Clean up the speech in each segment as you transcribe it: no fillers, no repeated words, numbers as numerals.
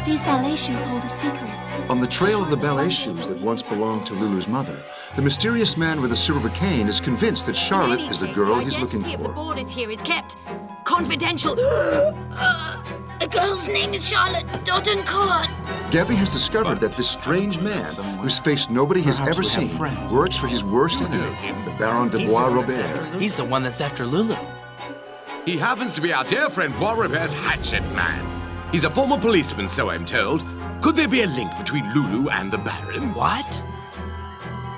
These ballet shoes hold a secret. On the trail of the ballet shoes that once belonged to Loulou's mother, the mysterious man with the silver cane is convinced that Charlotte is the girl he's looking The identity of the for. boarders here is kept confidential. The girl's name is Charlotte Dottencourt. Gaby has discovered that this strange man, whose face nobody has ever seen, works for his worst enemy, the Baron de Bois-Robert. He's the one that's after Loulou. He happens to be our dear friend Bois-Robert's hatchet man. He's a former policeman, so I'm told. Could there be a link between Loulou and the Baron? What?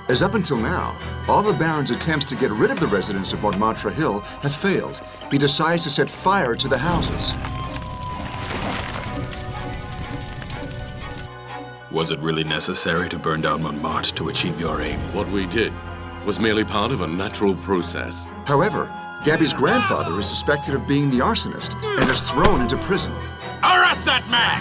As up until now, all the Baron's attempts to get rid of the residents of Montmartre Hill have failed. He decides to set fire to the houses. Was it really necessary to burn down Montmartre to achieve your aim? What we did was merely part of a natural process. However, Gaby's grandfather is suspected of being the arsonist and is thrown into prison. Arrest that man!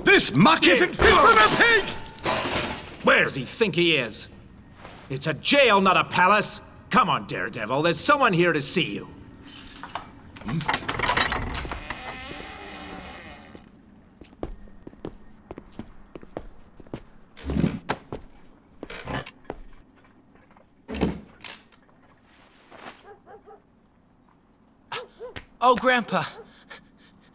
This muck isn't fit for a pig! Where does he think he is? It's a jail, not a palace. Come on, Daredevil. There's someone here to see you. Oh, Grandpa.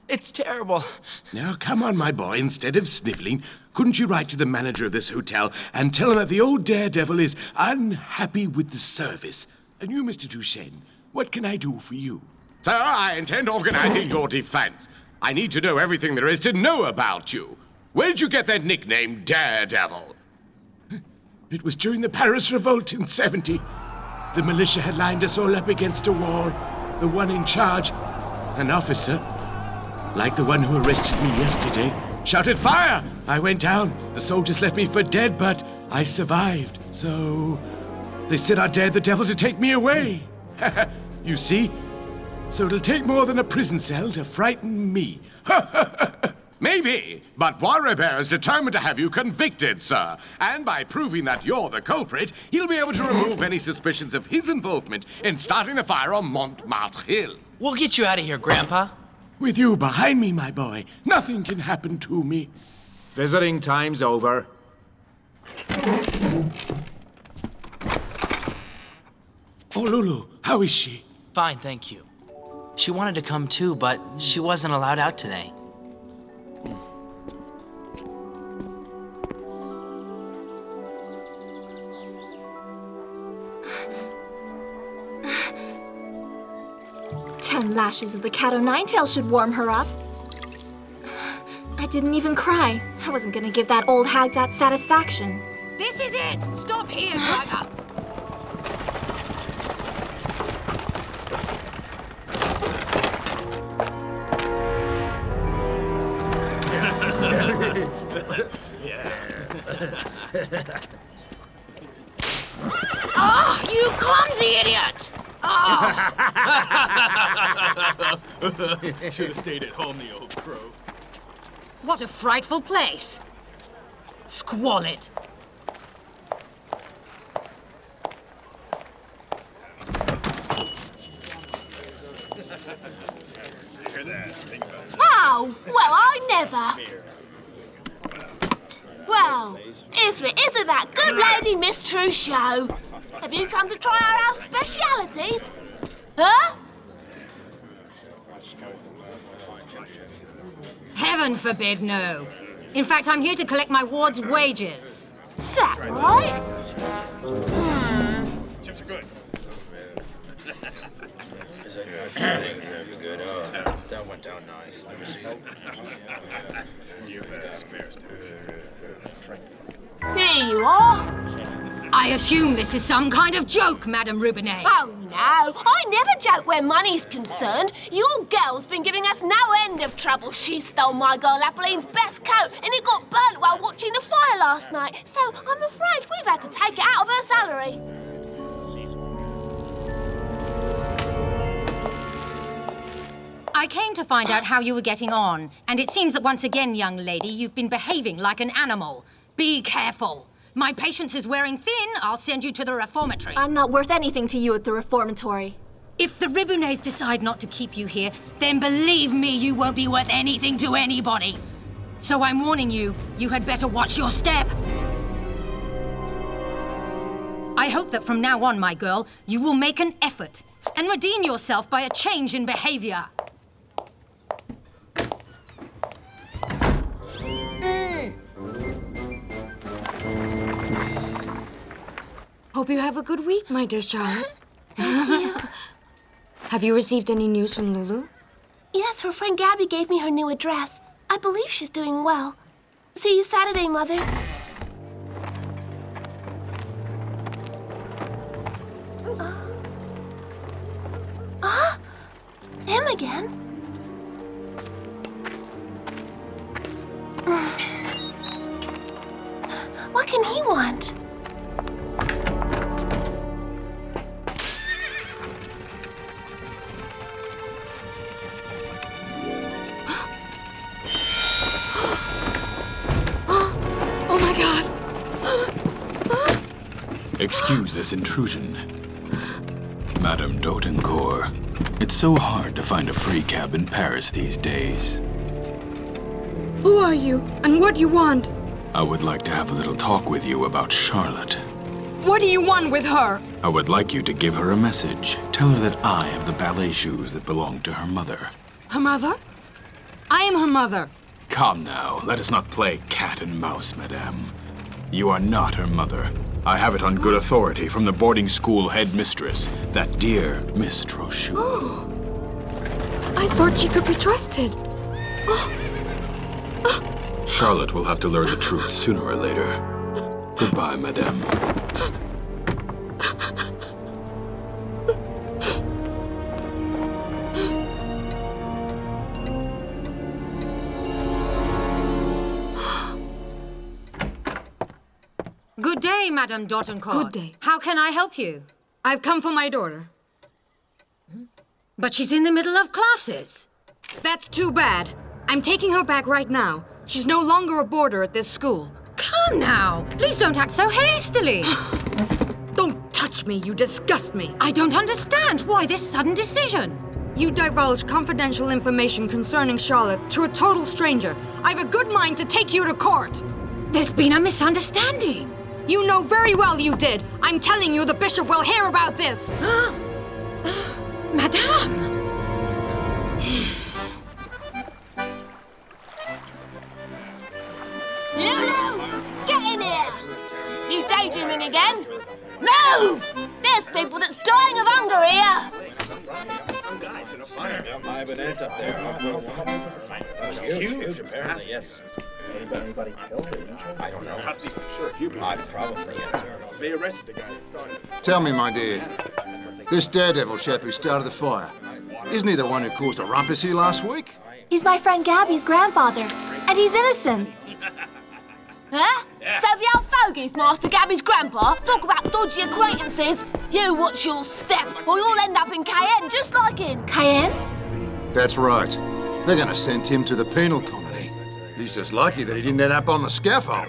It's terrible. Now, come on, my boy. Instead of sniveling, couldn't you write to the manager of this hotel and tell him that the old Daredevil is unhappy with the service? And you, Mr. Duchêne, what can I do for you? Sir, I intend organizing your defense. I need to know everything there is to know about you. Where did you get that nickname, Daredevil? It was during the Paris Revolt in '70. The militia had lined us all up against a wall. The one in charge, an officer, like the one who arrested me yesterday, shouted fire! I went down. The soldiers left me for dead, but I survived. So they said I dared the devil to take me away. You see? So it'll take more than a prison cell to frighten me. Maybe, but Bois-Robert is determined to have you convicted, sir. And by proving that you're the culprit, he'll be able to remove any suspicions of his involvement in starting the fire on Montmartre Hill. We'll get you out of here, Grandpa. With you behind me, my boy, nothing can happen to me. Visiting time's over. Oh, Loulou, how is she? Fine, thank you. She wanted to come too, but she wasn't allowed out today. "10 lashes of the cat o' nine tails should warm her up." I didn't even cry. I wasn't gonna give that old hag that satisfaction. This is it. Stop here, driver. Oh, you clumsy idiot! Oh. Should have stayed at home, the old crow. What a frightful place. Squalid. Oh, well, I never. Well, if it isn't that good lady, Miss Truchot. Have you come to try our house specialities? Huh? Heaven forbid, no. In fact, I'm here to collect my ward's wages. Is that right? Chips are good. That went down nice. Let me see. You better spare Here you are. I assume this is some kind of joke, Madame Rubinet. Oh, no. I never joke where money's concerned. Your girl's been giving us no end of trouble. She stole my girl Appeline's best coat and it got burnt while watching the fire last night. So I'm afraid we've had to take it out of her salary. I came to find out how you were getting on, and it seems that once again, young lady, you've been behaving like an animal. Be careful. My patience is wearing thin. I'll send you to the reformatory. I'm not worth anything to you at the reformatory. If the Ribonets decide not to keep you here, then believe me, you won't be worth anything to anybody. So I'm warning you, you had better watch your step. I hope that from now on, my girl, you will make an effort and redeem yourself by a change in behavior. Hope you have a good week, my dear Charlotte. Have you received any news from Loulou? Yes, her friend Gaby gave me her new address. I believe she's doing well. See you Saturday, Mother. Him again? What can he want? Oh my God! Excuse this intrusion. Madame Dautencourt, it's so hard to find a free cab in Paris these days. Who are you, and what do you want? I would like to have a little talk with you about Charlotte. What do you want with her? I would like you to give her a message. Tell her that I have the ballet shoes that belong to her mother. Her mother? I am her mother. Come now, let us not play cat and mouse, madame. You are not her mother. I have it on good authority from the boarding school headmistress, that dear Miss Trochu. I thought she could be trusted. Charlotte will have to learn the truth sooner or later. Goodbye, madame. Good day, Madame Dautencourt. Good day. How can I help you? I've come for my daughter. But she's in the middle of classes. That's too bad. I'm taking her back right now. She's no longer a boarder at this school. Come now. Please don't act so hastily. Don't touch me, you disgust me. I don't understand. Why this sudden decision? You divulged confidential information concerning Charlotte to a total stranger. I've a good mind to take you to court. There's been a misunderstanding. You know very well you did. I'm telling you the bishop will hear about this. Madame! Loulou! Get in here! You daydreaming again? Move! There's people that's dying of hunger here! Some guys in a fire. I have an ant up there. Huge, apparently, yes. Anybody killed it? I don't know. Sure, few people. Probably. They arrested the guy that started. Tell me, my dear, this Daredevil chap who started the fire, isn't he the one who caused a rumpus here last week? He's my friend Gaby's grandfather, and he's innocent. Huh? So the old fogey's Master Gaby's grandpa? Talk about dodgy acquaintances. You watch your step, or you'll end up in Cayenne just like him. Cayenne? That's right. They're going to send him to the penal colony. He's just lucky that he didn't end up on the scaffold.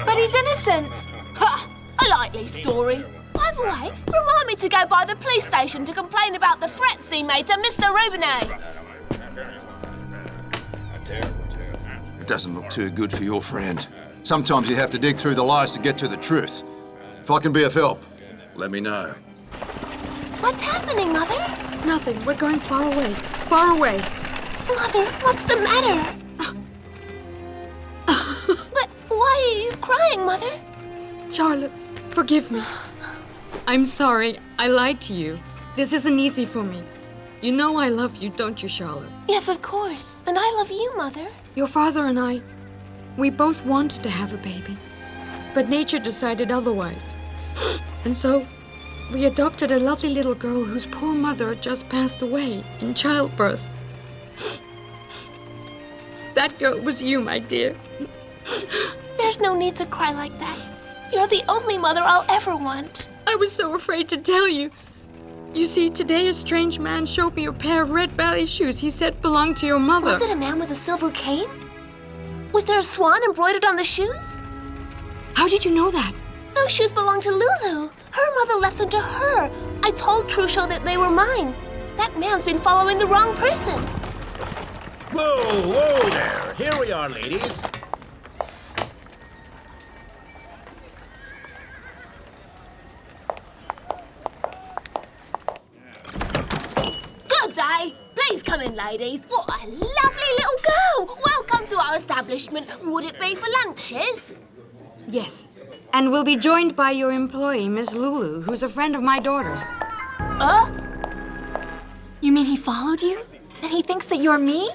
But he's innocent. Ha! A likely story. By the way, remind me to go by the police station to complain about the threats he made to Mr. Rubenet. It doesn't look too good for your friend. Sometimes you have to dig through the lies to get to the truth. If I can be of help, let me know. What's happening, Mother? Nothing. We're going far away. Far away. Mother, what's the matter? But why are you crying, Mother? Charlotte, forgive me. I'm sorry. I lied to you. This isn't easy for me. You know I love you, don't you, Charlotte? Yes, of course. And I love you, Mother. Your father and I, we both wanted to have a baby. But nature decided otherwise. And so, we adopted a lovely little girl whose poor mother had just passed away in childbirth. That girl was you, my dear. There's no need to cry like that. You're the only mother I'll ever want. I was so afraid to tell you. You see, today a strange man showed me a pair of red ballet shoes he said belonged to your mother. Was it a man with a silver cane? Was there a swan embroidered on the shoes? How did you know that? Those shoes belong to Loulou. Her mother left them to her. I told Truchot that they were mine. That man's been following the wrong person. Whoa there. Here we are, ladies. Good day. Please come in, ladies. What a lovely little girl. Welcome to our establishment. Would it be for lunches? Yes. And we'll be joined by your employee, Miss Loulou, who's a friend of my daughter's. You mean he followed you? And he thinks that you're me?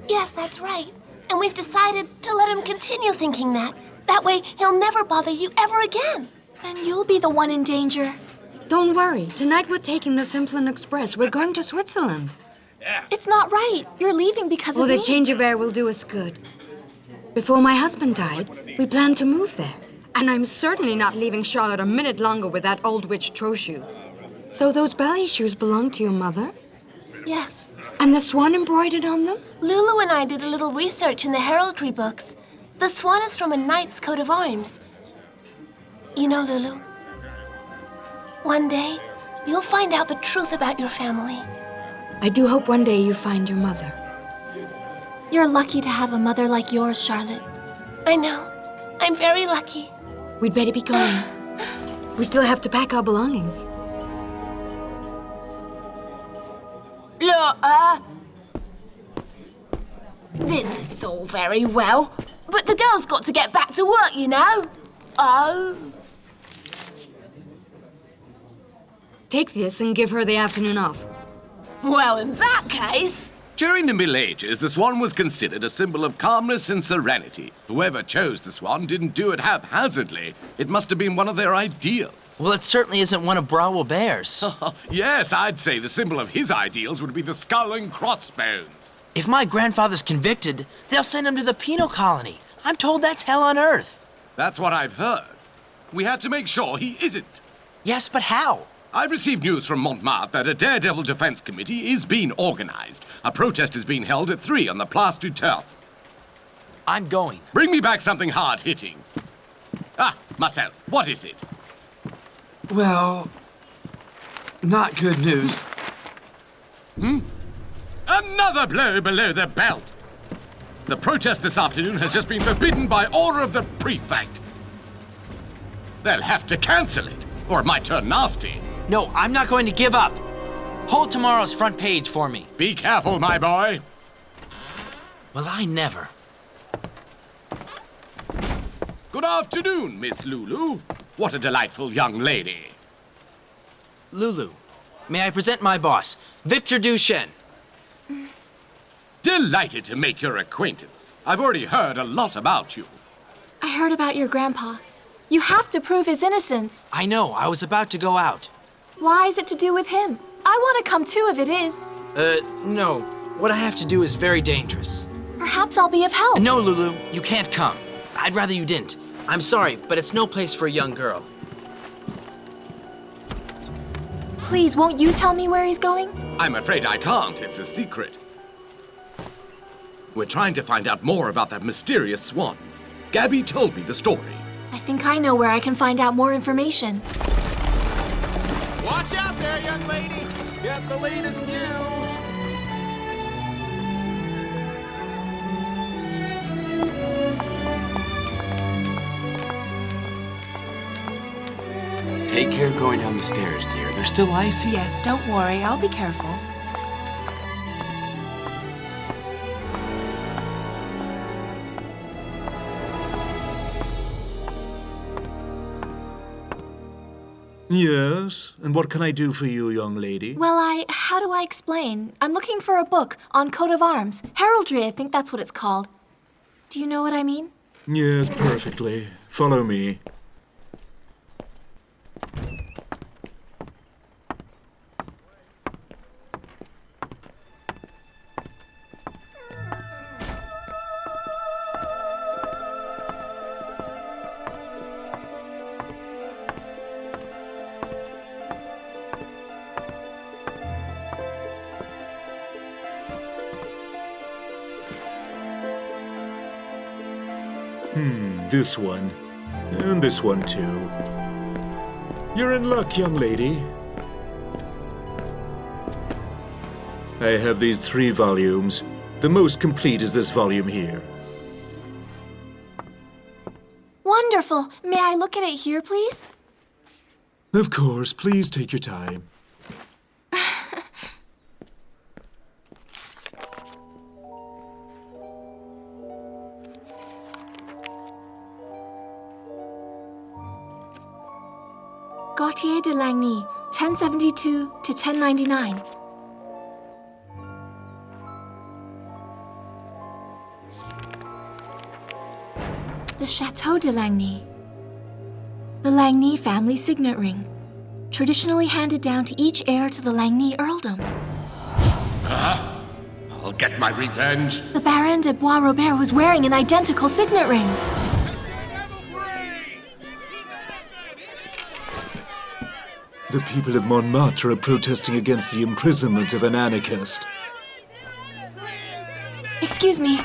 Yes, that's right. And we've decided to let him continue thinking that. That way, he'll never bother you ever again. Then you'll be the one in danger. Don't worry. Tonight we're taking the Simplon Express. We're going to Switzerland. It's not right. You're leaving because Well, of the me. change of air will do us good. Before my husband died, we planned to move there. And I'm certainly not leaving Charlotte a minute longer with that old witch Trochu. So those ballet shoes belong to your mother? Yes. And the swan embroidered on them? Loulou and I did a little research in the heraldry books. The swan is from a knight's coat of arms. You know, Loulou, one day you'll find out the truth about your family. I do hope one day you find your mother. You're lucky to have a mother like yours, Charlotte. I know. I'm very lucky. We'd better be going. We still have to pack our belongings. Look, this is all very well, but the girl's got to get back to work, you know. Oh. Take this and give her the afternoon off. Well, in that case... During the Middle Ages, the swan was considered a symbol of calmness and serenity. Whoever chose the swan didn't do it haphazardly. It must have been one of their ideals. Well, it certainly isn't one of Bravo Bear's. Yes, I'd say the symbol of his ideals would be the skull and crossbones. If my grandfather's convicted, they'll send him to the penal colony. I'm told that's hell on earth. That's what I've heard. We have to make sure he isn't. Yes, but how? I've received news from Montmartre that a Daredevil defense committee is being organized. A protest is being held at 3 on the Place du Tertre. I'm going. Bring me back something hard-hitting. Ah, Marcel, what is it? Well, not good news. Another blow below the belt. The protest this afternoon has just been forbidden by order of the prefect. They'll have to cancel it, or it might turn nasty. No, I'm not going to give up. Hold tomorrow's front page for me. Be careful, my boy. Well, I never. Good afternoon, Miss Loulou. What a delightful young lady. Loulou, may I present my boss, Victor Duchêne. Delighted to make your acquaintance. I've already heard a lot about you. I heard about your grandpa. You have to prove his innocence. I know, I was about to go out. Why is it to do with him? I want to come too if it is. No. What I have to do is very dangerous. Perhaps I'll be of help. No, Loulou, you can't come. I'd rather you didn't. I'm sorry, but it's no place for a young girl. Please, won't you tell me where he's going? I'm afraid I can't. It's a secret. We're trying to find out more about that mysterious swan. Gaby told me the story. I think I know where I can find out more information. Watch out there, young lady. Get the latest news. Take care going down the stairs, dear. They're still icy. Yes, don't worry. I'll be careful. Yes, and what can I do for you, young lady? Well, how do I explain? I'm looking for a book on coat of arms. Heraldry, I think that's what it's called. Do you know what I mean? Yes, perfectly. Follow me. This one. And this one, too. You're in luck, young lady. I have these 3 volumes. The most complete is this volume here. Wonderful. May I look at it here, please? Of course, please take your time. Gautier de Lagnys, 1072 to 1099. The Chateau de Lagnys. The Lagnys family signet ring, traditionally handed down to each heir to the Lagnys earldom. Huh? I'll get my revenge. The Baron de Bois-Robert was wearing an identical signet ring. The people of Montmartre are protesting against the imprisonment of an anarchist. Excuse me.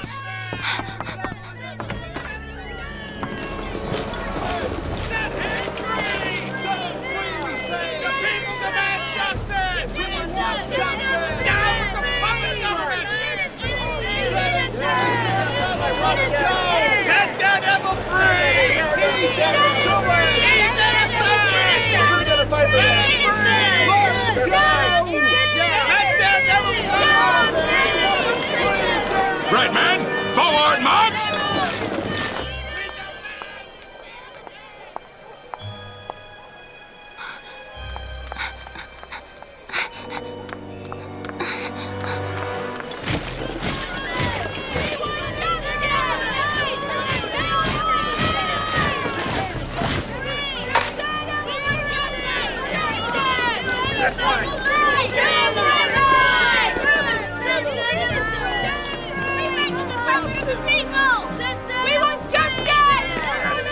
Set Daredevil free! Fight for Right, man! Forward, march!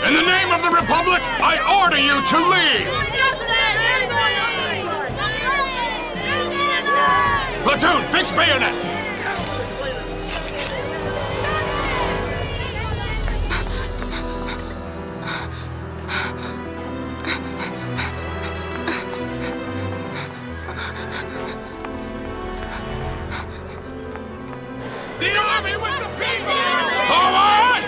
In the name of the Republic, I order you to leave! Platoon, fix bayonets! The army with the people! Forward!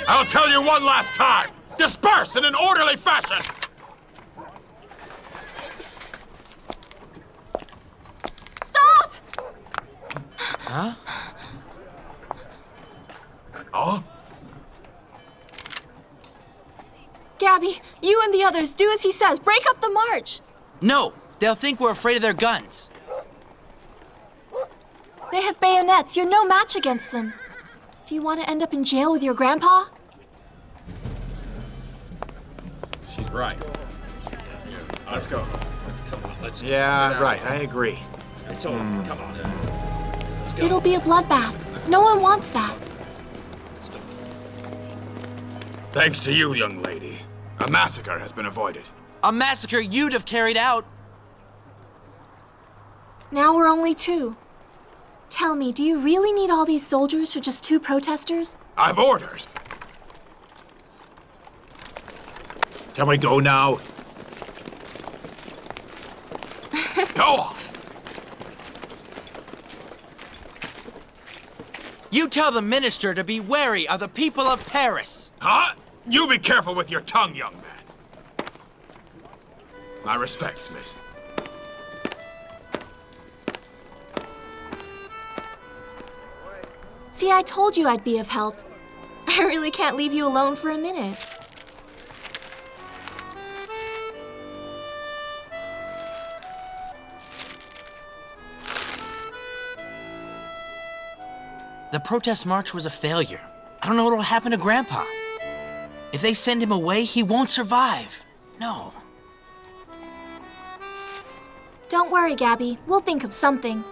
I'll tell you one last time! Disperse in an orderly fashion! Stop! Huh? Oh? Gaby, you and the others, do as he says. Break up the march. No, they'll think we're afraid of their guns. They have bayonets. You're no match against them. Do you want to end up in jail with your grandpa? She's right. Let's go. Come on, let's go. Yeah, right. I agree. It's over. Come on. Let's go. It'll be a bloodbath. No one wants that. Thanks to you, young lady, a massacre has been avoided. A massacre you'd have carried out. Now we're only 2. Tell me, do you really need all these soldiers for just 2 protesters? I've orders. Can we go now? Go on. You tell the minister to be wary of the people of Paris. Huh? You be careful with your tongue, young man. My respects, miss. See, I told you I'd be of help. I really can't leave you alone for a minute. The protest march was a failure. I don't know what'll happen to Grandpa. If they send him away, he won't survive. No. Don't worry, Gaby. We'll think of something.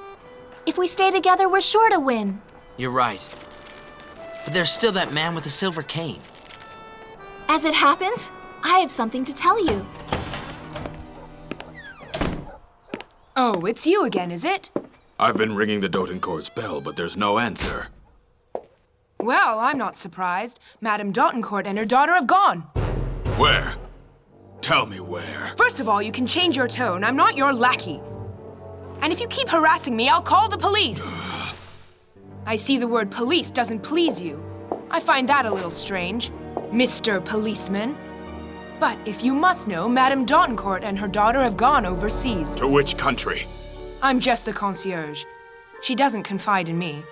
If we stay together, we're sure to win. You're right. But there's still that man with the silver cane. As it happens, I have something to tell you. Oh, it's you again, is it? I've been ringing the Dotencourt's bell, but there's no answer. Well, I'm not surprised. Madame Dotencourt and her daughter have gone. Where? Tell me where. First of all, you can change your tone. I'm not your lackey. And if you keep harassing me, I'll call the police. I see the word police doesn't please you. I find that a little strange, Mr. Policeman. But if you must know, Madame Dotencourt and her daughter have gone overseas. To which country? I'm just the concierge. She doesn't confide in me.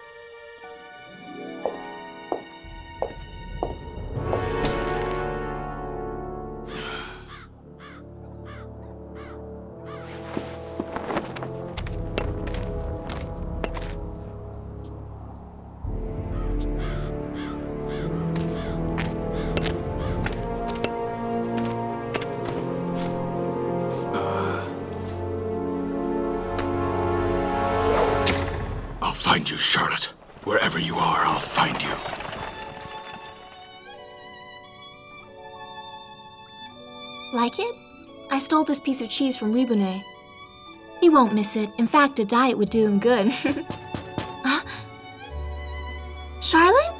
I'll find you, Charlotte. Wherever you are, I'll find you. Like it? I stole this piece of cheese from Ribounet. He won't miss it. In fact, a diet would do him good. Huh? Charlotte?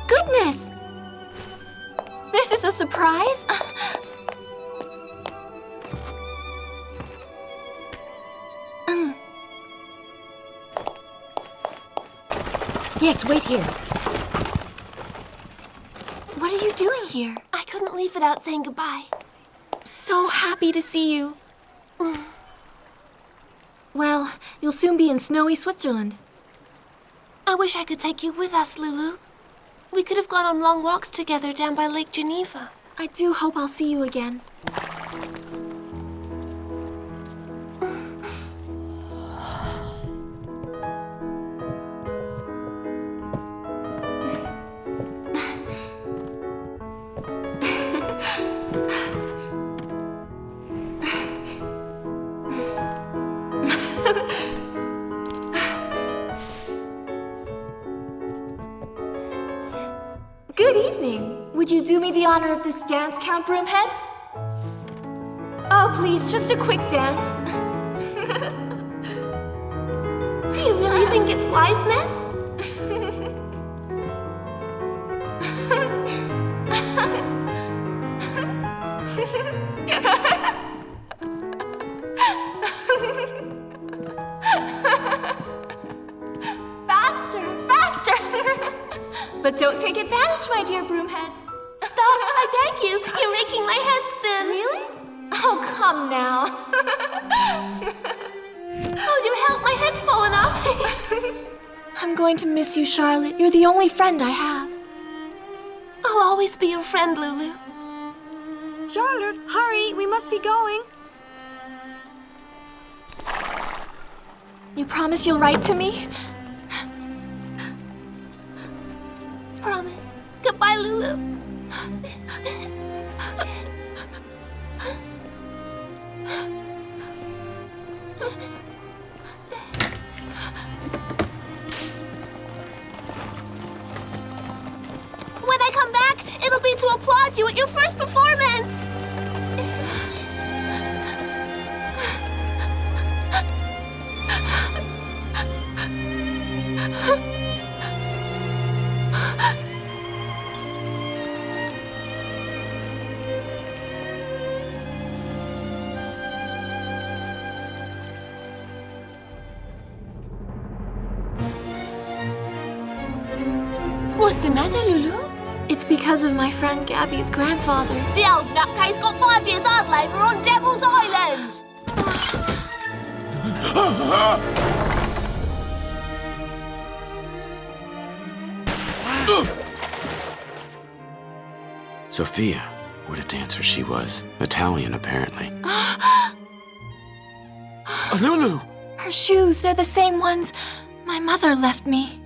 Goodness! This is a surprise? Yes, wait here. What are you doing here? I couldn't leave without saying goodbye. So happy to see you. Well, you'll soon be in snowy Switzerland. I wish I could take you with us, Loulou. We could have gone on long walks together down by Lake Geneva. I do hope I'll see you again. Good evening. Would you do me the honor of this dance, Count Broomhead? Oh, please, just a quick dance. Do you really think it's wise, miss? Faster, faster! But don't take advantage, my dear Broomhead. Stop, I beg you. You're making my head spin. Really? Oh, come now. Oh, dear help, my head's fallen off. I'm going to miss you, Charlotte. You're the only friend I have. I'll always be your friend, Loulou. Charlotte, hurry, we must be going. You promise you'll write to me? Promise. Goodbye, Loulou. When I come back, it'll be to applaud you at your first performance. What's the matter, Loulou? It's because of my friend Gaby's grandfather. The old nutcase got 5 years hard labour on Devil's Island. Sophia, what a dancer she was. Italian, apparently. Loulou! Her shoes, they're the same ones my mother left me.